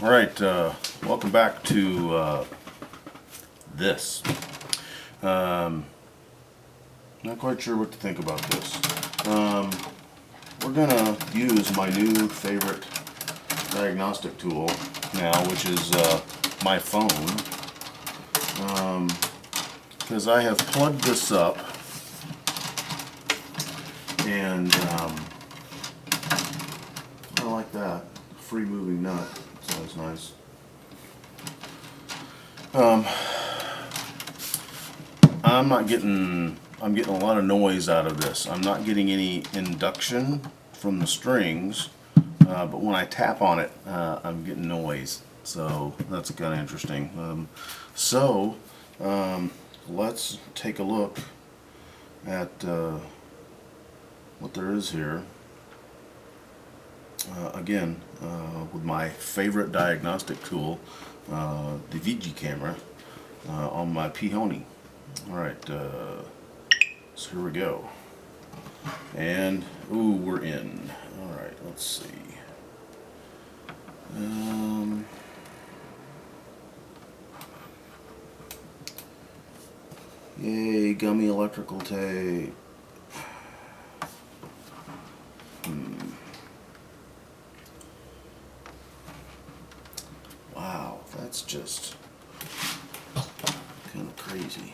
Alright, welcome back to this. Not quite sure what to think about this. We're going to use my new favorite diagnostic tool now, which is my phone. Because I have plugged this up and I like that. Free moving nut. It's always nice. I'm getting a lot of noise out of this. I'm not getting any induction from the strings, but when I tap on it, I'm getting noise. So that's kind of interesting. Let's take a look at what there is here. Again, with my favorite diagnostic tool, the VG camera, on my Pihoni. Alright, so here we go. And, ooh, we're in. Alright, let's see. Yay, gummy electrical tape. Wow, that's just kind of crazy.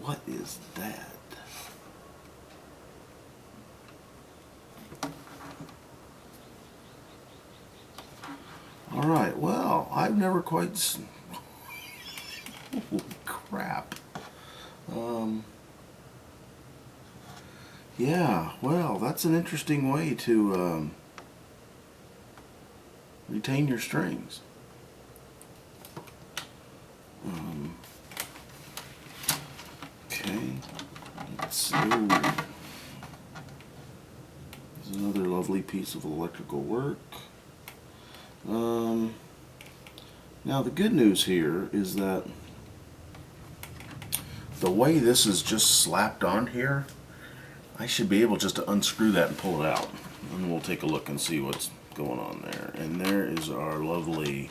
What is that? Alright, well, I've never quite... Holy crap. Yeah, well, that's an interesting way to retain your strings. Okay, let's see. There's another lovely piece of electrical work. Now the good news here is that the way this is just slapped on here, I should be able just to unscrew that and pull it out. And we'll take a look and see what's going on there. And there is our lovely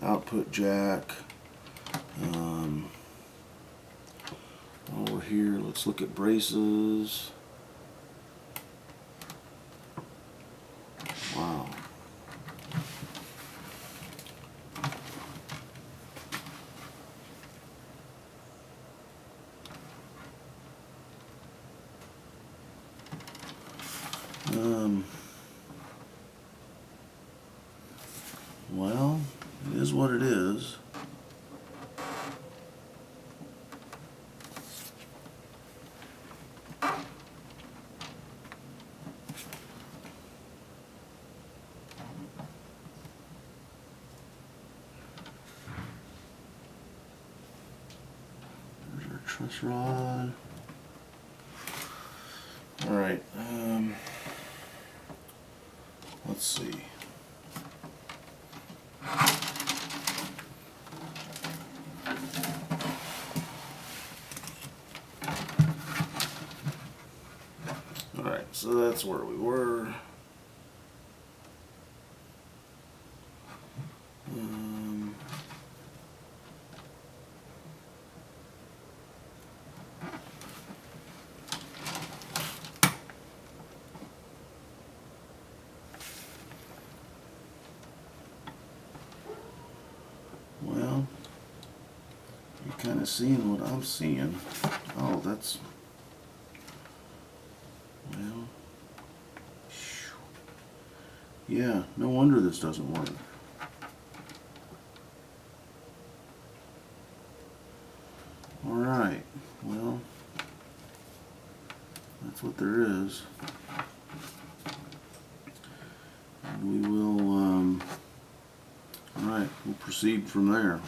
output jack. Over here, let's look at braces. Wow. Well, it is what it is. There's our truss rod. Alright, let's see. Alright, so that's where we were. Well, you're kind of seeing what I'm seeing. Oh, that's... Well... Yeah, no wonder this doesn't work. Alright, well... That's what there is. And we will... Alright, we'll proceed from there.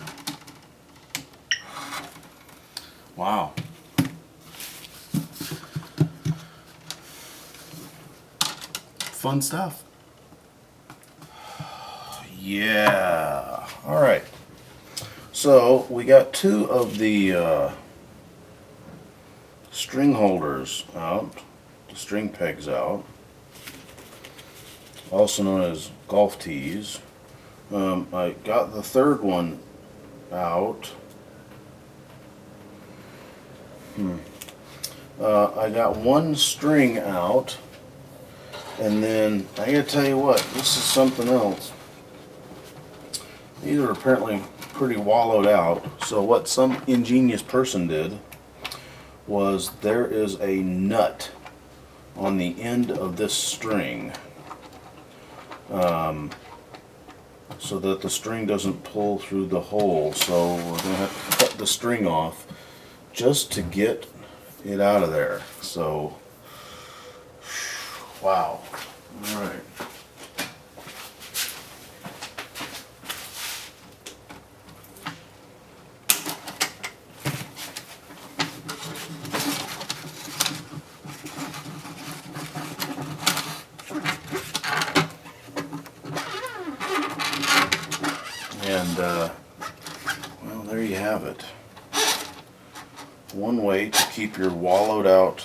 Wow. Fun stuff. Yeah. Alright. So, we got two of the string holders out, the string pegs out, also known as golf tees. I got the third one out. I got one string out, and then I gotta tell you what, this is something else. These are apparently pretty wallowed out. So what some ingenious person did was there is a nut on the end of this string, so that the string doesn't pull through the hole. So we're going to have to cut the string off just to get it out of there. So, wow. All right. And, well, there you have it. One way to keep your wallowed out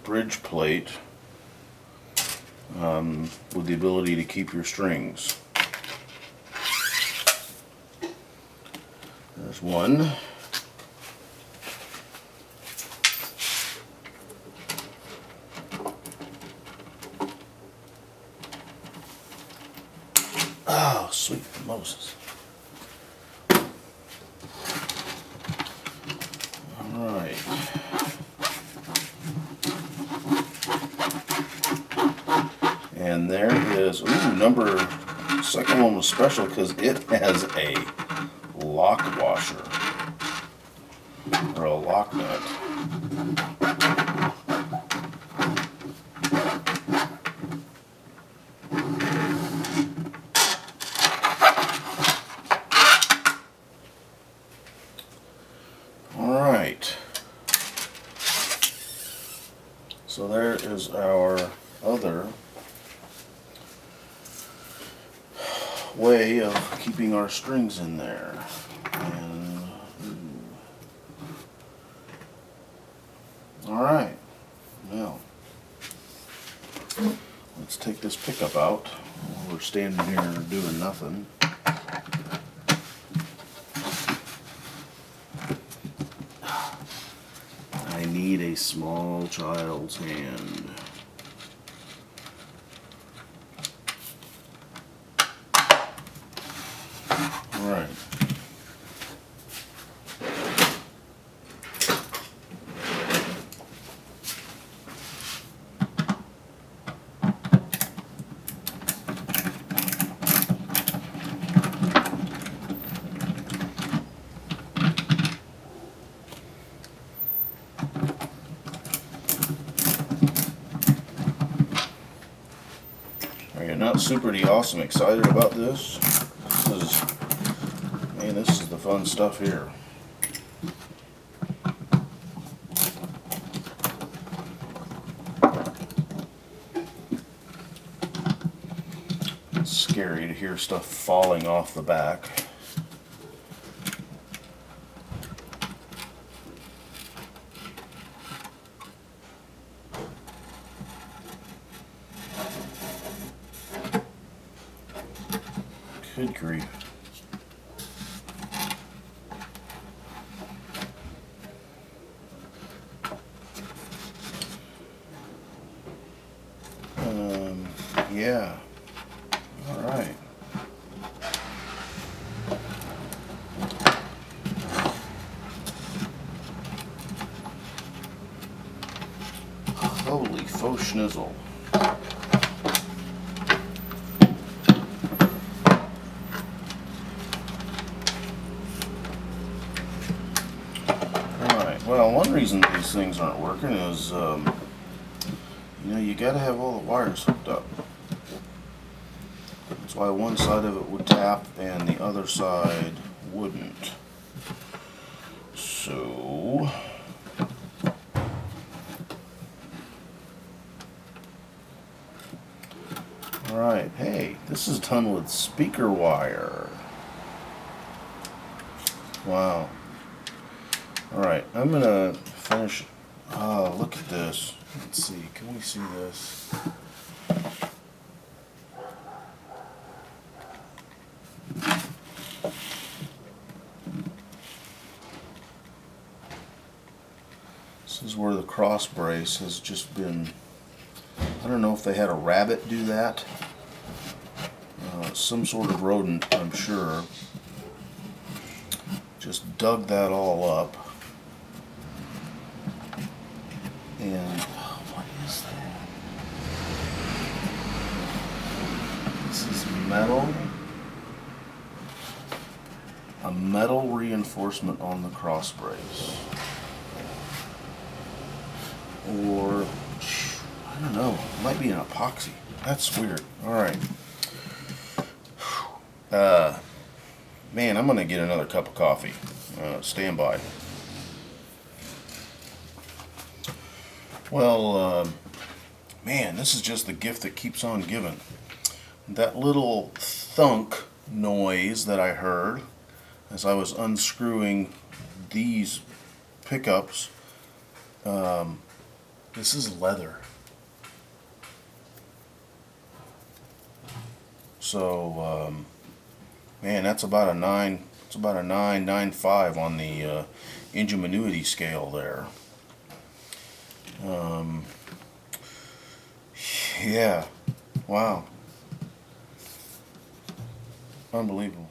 bridge plate with the ability to keep your strings. There's one. Oh, sweet Moses. Alright. And there is, ooh, second one was special because it has a lock washer, or a lock nut. Alright, so there is our other way of keeping our strings in there. And alright, now let's take this pickup out while we're standing here doing nothing. I need a small child's hand. Alright. Are you not super awesome excited about this? This is the fun stuff here. It's scary to hear stuff falling off the back. Good grief. Yeah. All right. Holy faux schnizzle. Alright, well, one reason these things aren't working is, you gotta have all the wires hooked up. That's why one side of it would tap and the other side wouldn't. So, alright, hey, this is done with speaker wire. Wow. Alright, I'm gonna finish. Oh, look at this. Let's see, can we see this? cross brace has just been, I don't know if they had a rabbit do that. Some sort of rodent, I'm sure. Just dug that all up. And what is that? This is metal. A metal reinforcement on the cross brace. Or, I don't know, it might be an epoxy. That's weird. Alright. Man, I'm gonna get another cup of coffee. Stand by. Well, man, this is just the gift that keeps on giving. That little thunk noise that I heard as I was unscrewing these pickups, this is leather. So, man, that's about a 9. It's about a 9.95 on the ingenuity scale there. Yeah. Wow. Unbelievable.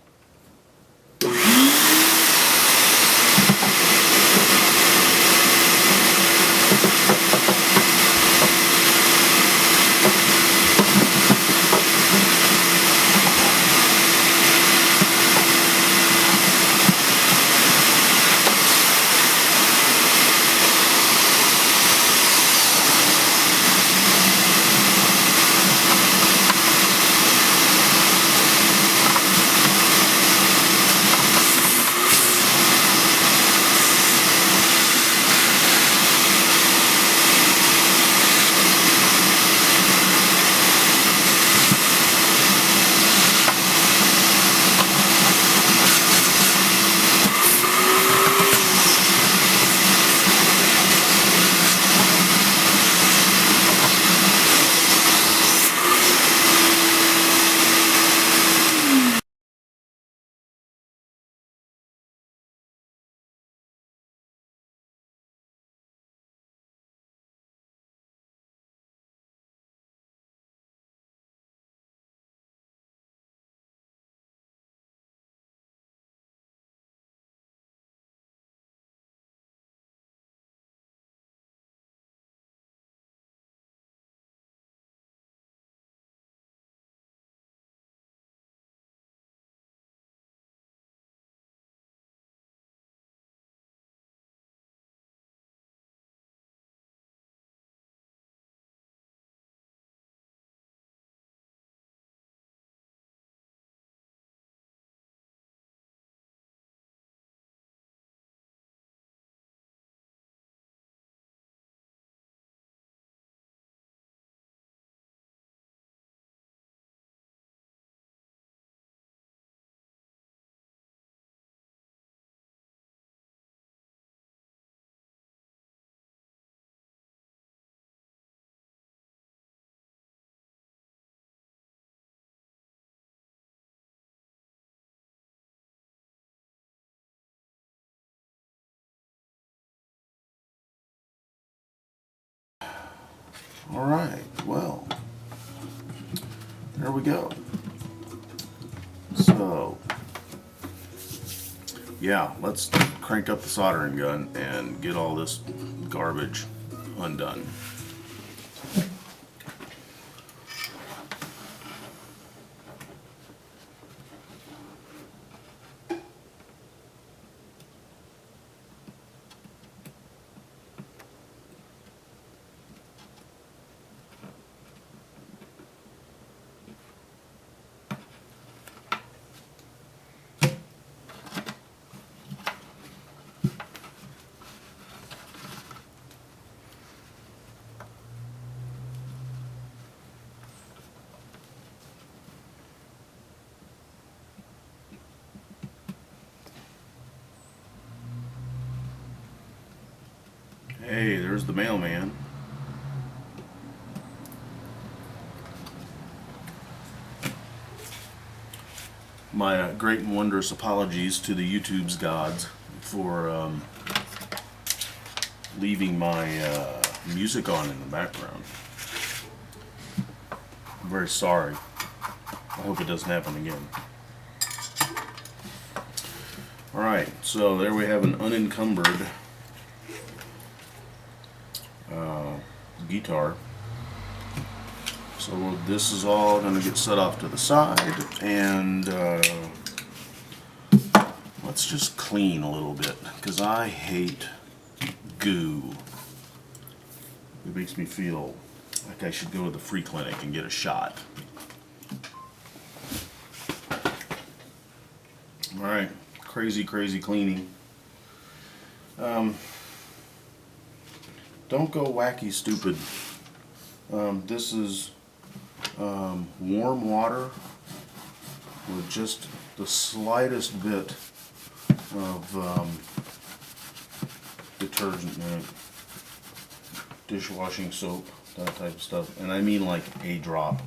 Alright, well, there we go. So, yeah, let's crank up the soldering gun and get all this garbage undone. Hey, there's the mailman. My great and wondrous apologies to the YouTube's gods for leaving my music on in the background. I'm very sorry. I hope it doesn't happen again. Alright, so there we have an unencumbered guitar. So this is all going to get set off to the side, and let's just clean a little bit, because I hate goo. It makes me feel like I should go to the free clinic and get a shot. Alright, crazy cleaning. Don't go wacky stupid. This is warm water with just the slightest bit of detergent in it, dishwashing soap, that type of stuff, and I mean like a drop.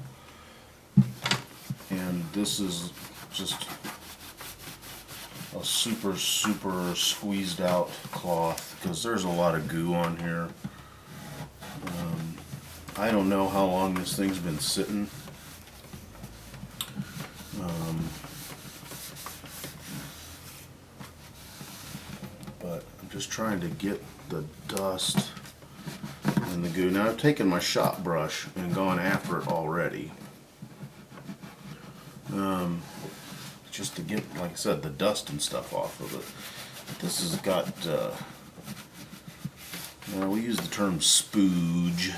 And this is just a super squeezed out cloth, because there's a lot of goo on here. I don't know how long this thing's been sitting. But I'm just trying to get the dust and the goo. Now I've taken my shop brush and gone after it already. Just to get, like I said, the dust and stuff off of it. This has got, we use the term spooge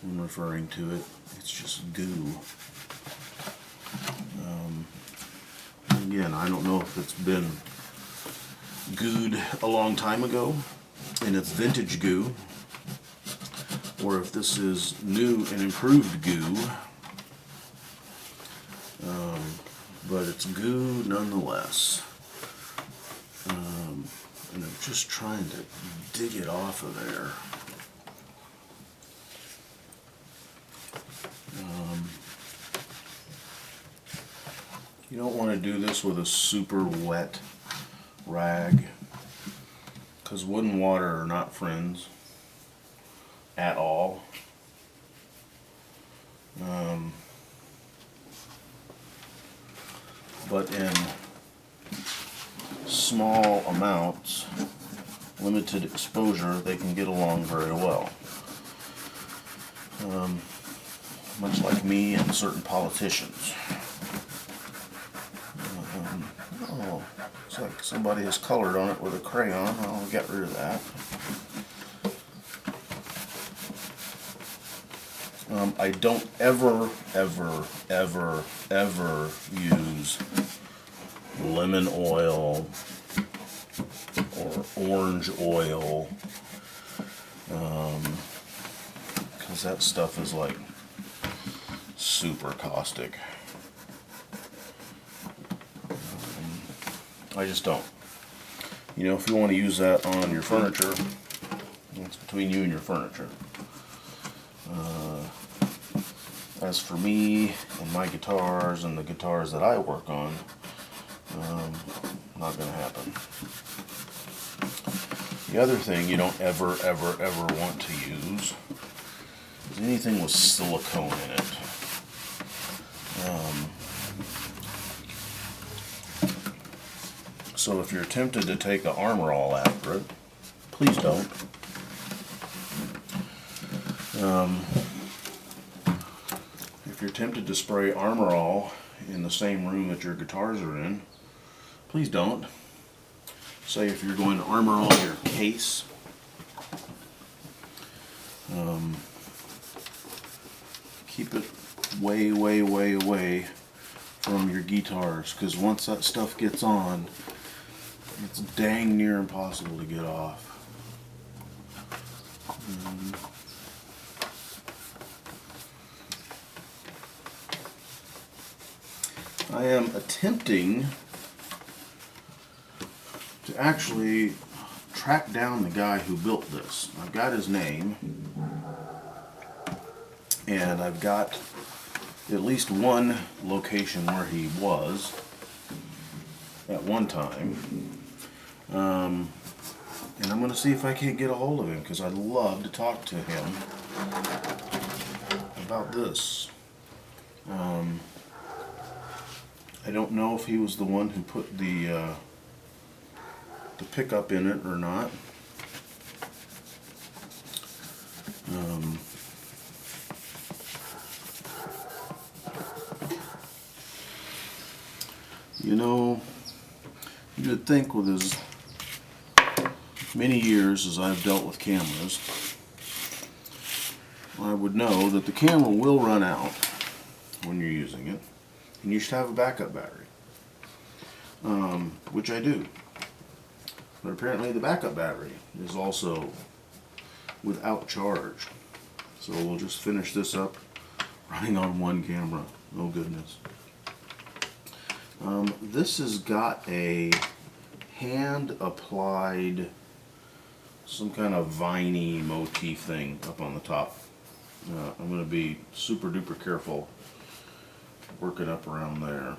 when referring to it. It's just goo. Again, I don't know if it's been gooed a long time ago and it's vintage goo, or if this is new and improved goo. But it's goo nonetheless. And I'm just trying to dig it off of there. You don't want to do this with a super wet rag, because wood and water are not friends at all. But in small amounts, limited exposure, they can get along very well. Much like me and certain politicians. Oh, looks like somebody has colored on it with a crayon. I'll get rid of that. I don't ever use lemon oil or orange oil, because that stuff is like super caustic. I just don't. You know, if you want to use that on your furniture, it's between you and your furniture. As for me and my guitars and the guitars that I work on, not going to happen. The other thing you don't ever want to use is anything with silicone in it. So if you're tempted to take the Armor All after it, please don't. If you're tempted to spray Armor All in the same room that your guitars are in, please don't. Say if you're going to Armor All your case, keep it way away from your guitars, because once that stuff gets on, it's dang near impossible to get off. I am attempting to actually track down the guy who built this. I've got his name, and I've got at least one location where he was at one time. And I'm going to see if I can't get a hold of him, because I'd love to talk to him about this. I don't know if he was the one who put the pickup in it or not. You know, you would think with as many years as I've dealt with cameras, I would know that the camera will run out when you're using it, and you should have a backup battery, which I do. But apparently the backup battery is also without charge. So we'll just finish this up running on one camera. Oh goodness. This has got a hand applied, some kind of viney motif thing up on the top. I'm going to be super duper careful working up around there,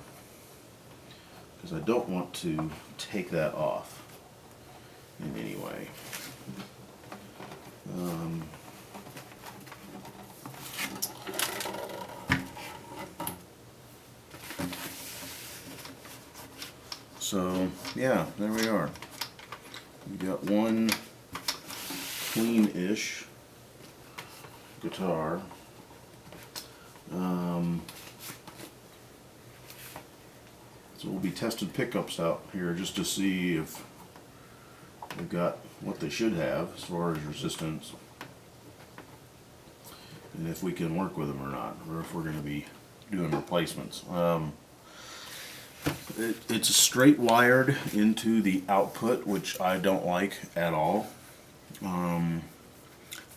because I don't want to take that off in any way. So yeah, there we are. We got one clean-ish guitar. So we'll be testing pickups out here just to see if they've got what they should have as far as resistance, and if we can work with them or not, or if we're going to be doing replacements. It's straight wired into the output, which I don't like at all.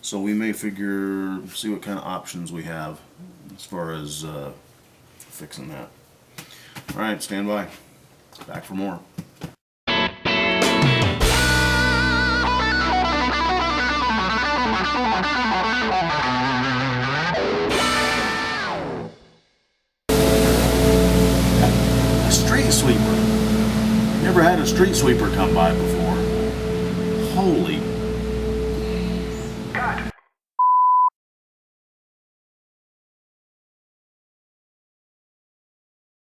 So we may see what kind of options we have as far as fixing that. Alright, stand by. Back for more. A street sweeper. Never had a street sweeper come by before. Holy